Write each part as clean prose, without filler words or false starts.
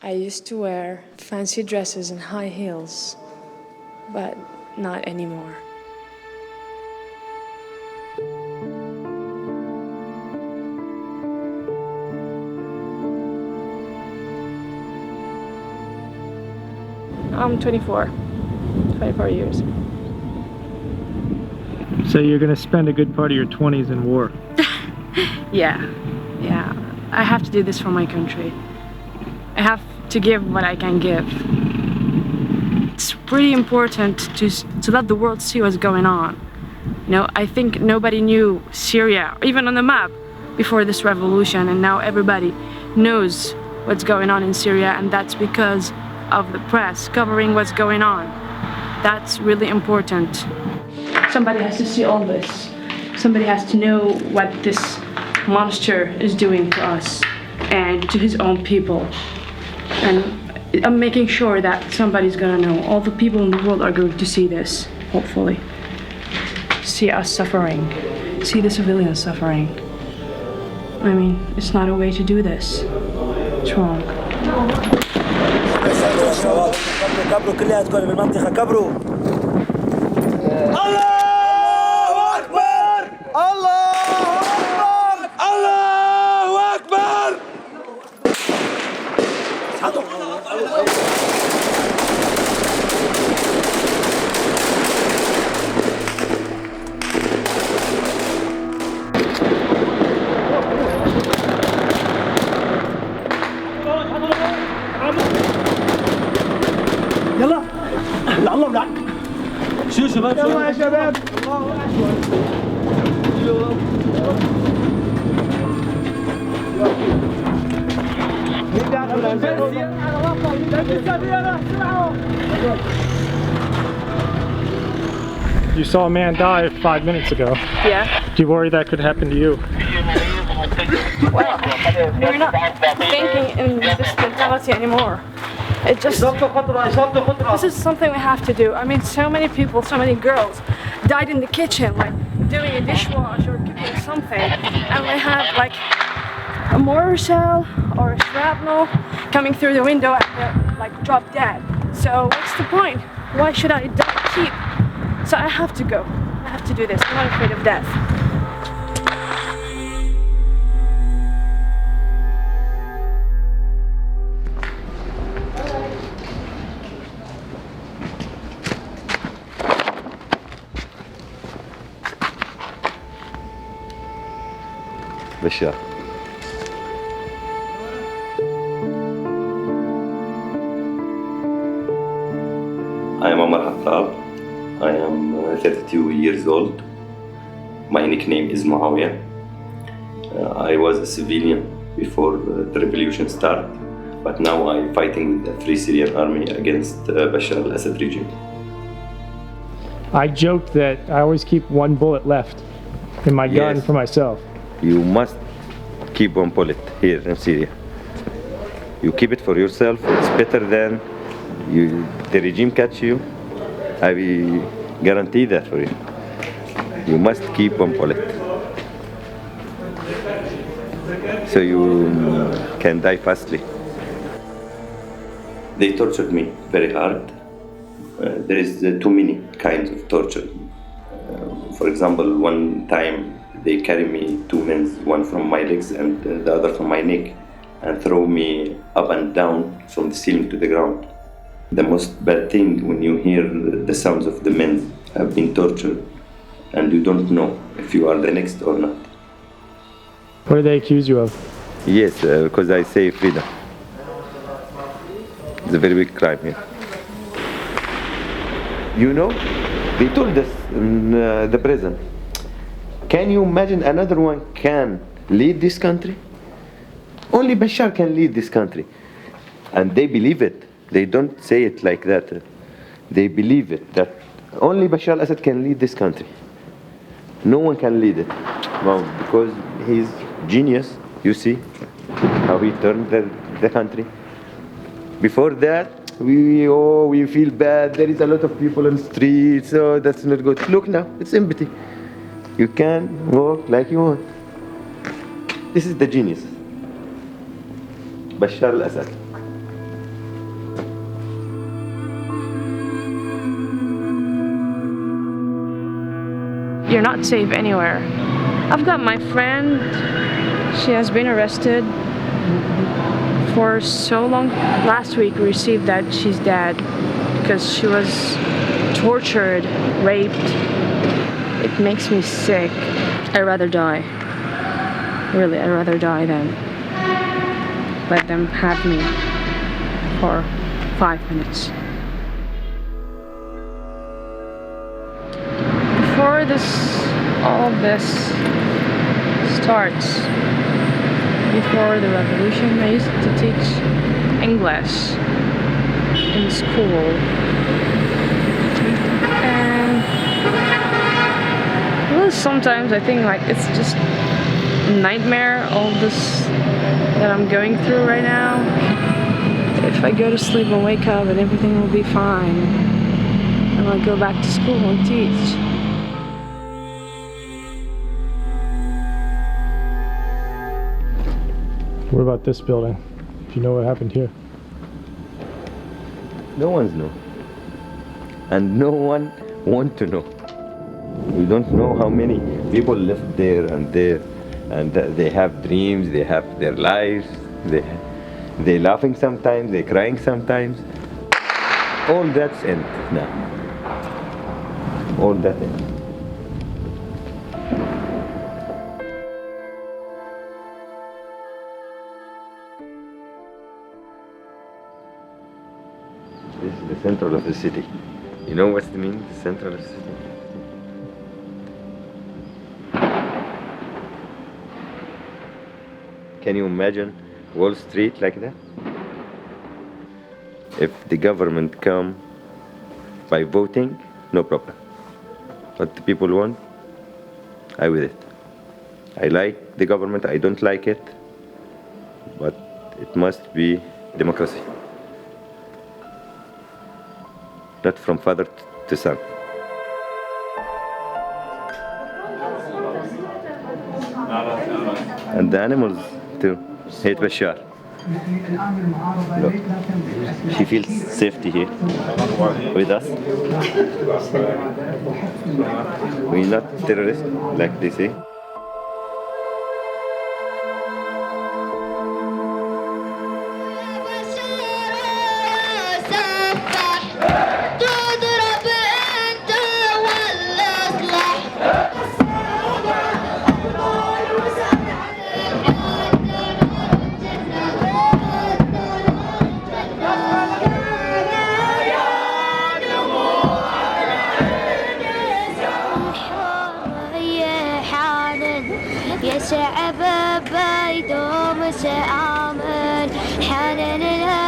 I used to wear fancy dresses and high heels, but not anymore. I'm 24 years. So you're going to spend a good part of your 20s in war? Yeah. I have to do this for my country. I have to give what I can give. It's pretty important to let the world see what's going on. You know, I think nobody knew Syria, even on the map, before this revolution, and now everybody knows what's going on in Syria, and that's because of the press covering what's going on. That's really important. Somebody has to see all this. Somebody has to know what this monster is doing to us and to his own people. And I'm making sure that somebody's gonna know. All the people in the world are going to see this, hopefully. See us suffering. See the civilians suffering. I mean, it's not a way to do this. It's wrong. كبروا كلياتكم بالمنطقة كبروا الله أكبر الله أكبر الله أكبر يلا الله ولعك شو شباب يلا يا شباب You saw a man die 5 minutes ago. Yeah. Do you worry that could happen to you? Well, we're not thinking in this mentality anymore. It just, this is something we have to do. I mean, so many people, so many girls died in the kitchen, like doing a dishwash or cooking something, and we have like a mortar shell or a shrapnel coming through the window and they're like drop dead. So what's the point? Why should I keep? So I have to go. I have to do this. I'm not afraid of death. Bashar. I am Omar Hattab. I am 32 years old. My nickname is Mowya. I was a civilian before the revolution started, but now I'm fighting with the Free Syrian Army against Bashar al-Assad regime. I joked that I always keep one bullet left in my gun for myself. You must keep one bullet here in Syria. You keep it for yourself. It's better than the regime catch you. I will guarantee that for you. You must keep one bullet, so you can die fastly. They tortured me very hard. There is too many kinds of torture. For example, one time they carry me 2 men, one from my legs and the other from my neck, and throw me up and down from the ceiling to the ground. The most bad thing when you hear the sounds of the men have been tortured and you don't know if you are the next or not. What do they accuse you of? Yes, because I say freedom. It's a very big crime here. You know, they told us in the prison, can you imagine another one can lead this country? Only Bashar can lead this country. And they believe it. They don't say it like that. They believe it, that only Bashar al-Assad can lead this country. No one can lead it. Well, because he's genius, you see how he turned the country. Before that, we feel bad, there is a lot of people on the streets, oh, that's not good. Look now, it's empty. You can walk like you want. This is the genius. Bashar al-Assad. you're not safe anywhere. I've got my friend, she has been arrested for so long. Last week we received that she's dead because she was tortured, raped. It makes me sick. I'd rather die. Really, I'd rather die than let them have me for 5 minutes. Before all of this starts, before the revolution, I used to teach English in school. And well, sometimes I think like it's just a nightmare, all this that I'm going through right now. If I go to sleep and wake up and everything will be fine, and I'll go back to school and teach. What about this building? Do you know what happened here? No one's know. And no one want to know. We don't know how many people live there, and they have dreams, they have their lives, they laughing sometimes, they crying sometimes. All that's end now. All that end. This is the center of the city. You know what it means, the center of the city? Can you imagine Wall Street like that? If the government come by voting, no problem. What the people want, I with it. I like the government, I don't like it, but it must be democracy. Not from father to son. And the animals too hate Bashar. Look, she feels safety here with us. We're not terrorists like they say. يا شعب بيدوم سآمن حنن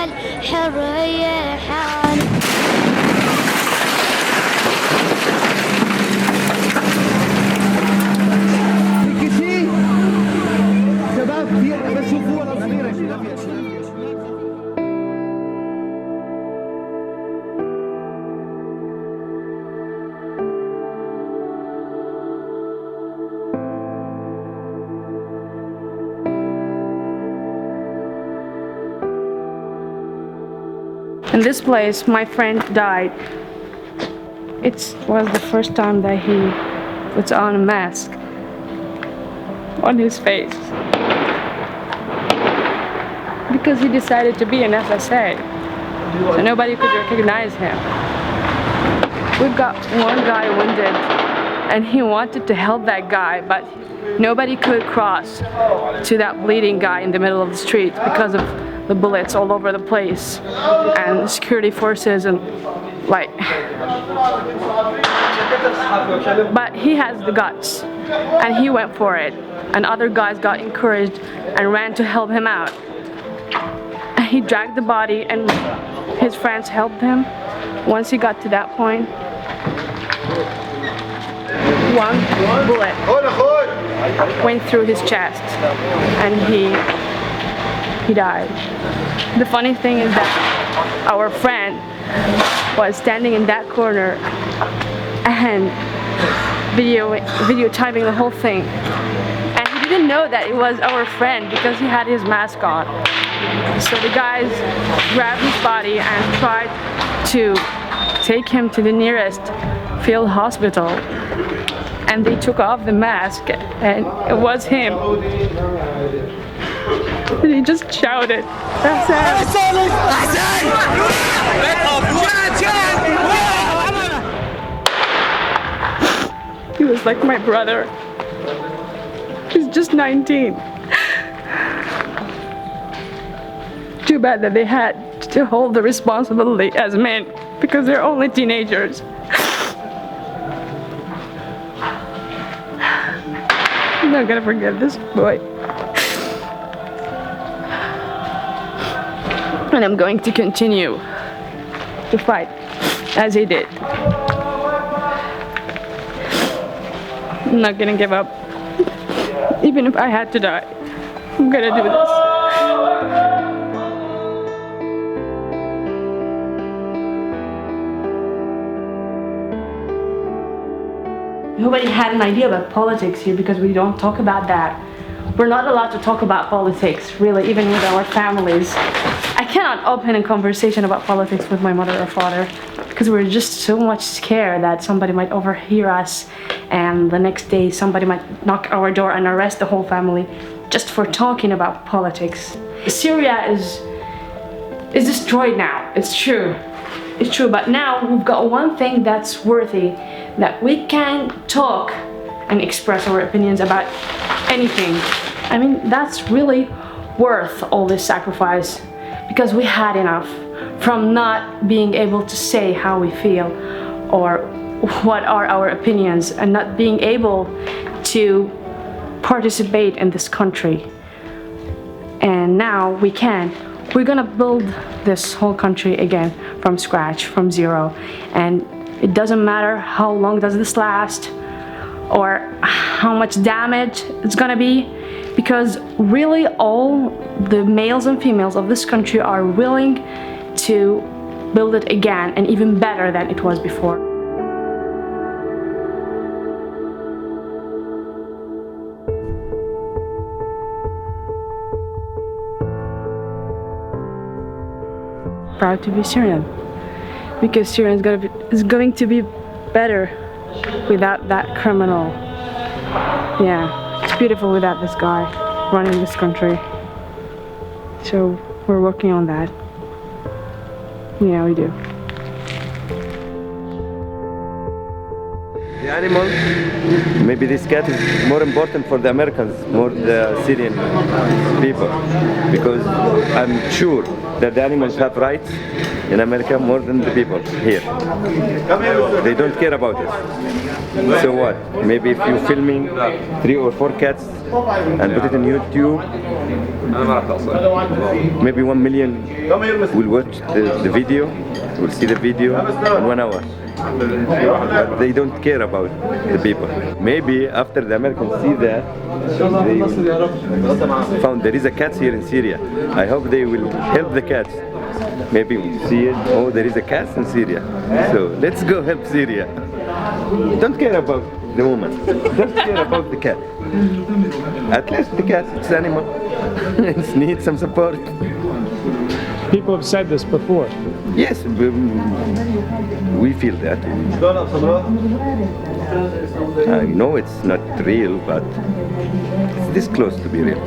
الحرية حان شباب بشوفوا ولا صغيرة In this place, my friend died. It was the first time that he puts on a mask on his face because he decided to be an FSA, so nobody could recognize him. We've got one guy wounded, and he wanted to help that guy, but nobody could cross to that bleeding guy in the middle of the street because of the bullets all over the place and the security forces and like. But he has the guts and he went for it, and other guys got encouraged and ran to help him out. And he dragged the body and his friends helped him. Once he got to that point, one bullet went through his chest and he died. The funny thing is that our friend was standing in that corner and videotaping the whole thing, and he didn't know that it was our friend because he had his mask on. So the guys grabbed his body and tried to take him to the nearest field hospital, and they took off the mask, and it was him. And he just shouted, "Assad! He was like my brother. He's just 19. Too bad that they had to hold the responsibility as men, because they're only teenagers. I'm not gonna forget this boy. And I'm going to continue to fight as he did. I'm not gonna give up. Even if I had to die, I'm gonna do this. Nobody had an idea about politics here because we don't talk about that. We're not allowed to talk about politics, really, even with our families. I cannot open a conversation about politics with my mother or father because we're just so much scared that somebody might overhear us, and the next day somebody might knock our door and arrest the whole family just for talking about politics. Syria is destroyed now. It's true. It's true, but now we've got one thing that's worthy, that we can talk and express our opinions about anything. I mean, that's really worth all this sacrifice, because we had enough from not being able to say how we feel or what are our opinions, and not being able to participate in this country. And now we can. We're gonna build this whole country again from scratch, from zero. And it doesn't matter how long does this last or how much damage it's gonna be, because really all the males and females of this country are willing to build it again, and even better than it was before. Proud to be Syrian, because Syria is going to be better without that criminal. Yeah, it's beautiful without this guy running this country. So we're working on that. Yeah, we do. The animal, maybe this cat is more important for the Americans, more the Syrian people, because I'm sure that the animals have rights in America more than the people here. They don't care about it. So what? Maybe if you're filming 3 or 4 cats and put it on YouTube, maybe 1 million will watch the video, will see the video in 1 hour. But they don't care about the people. Maybe after the Americans see that, they found there is a cat here in Syria. I hope they will help the cats. Maybe we see it, oh, there is a cat in Syria. So let's go help Syria. Don't care about the woman. Don't care about the cat. At least the cat, it's an animal. It needs some support. People have said this before. Yes, we feel that. I know it's not real, but it's this close to be real.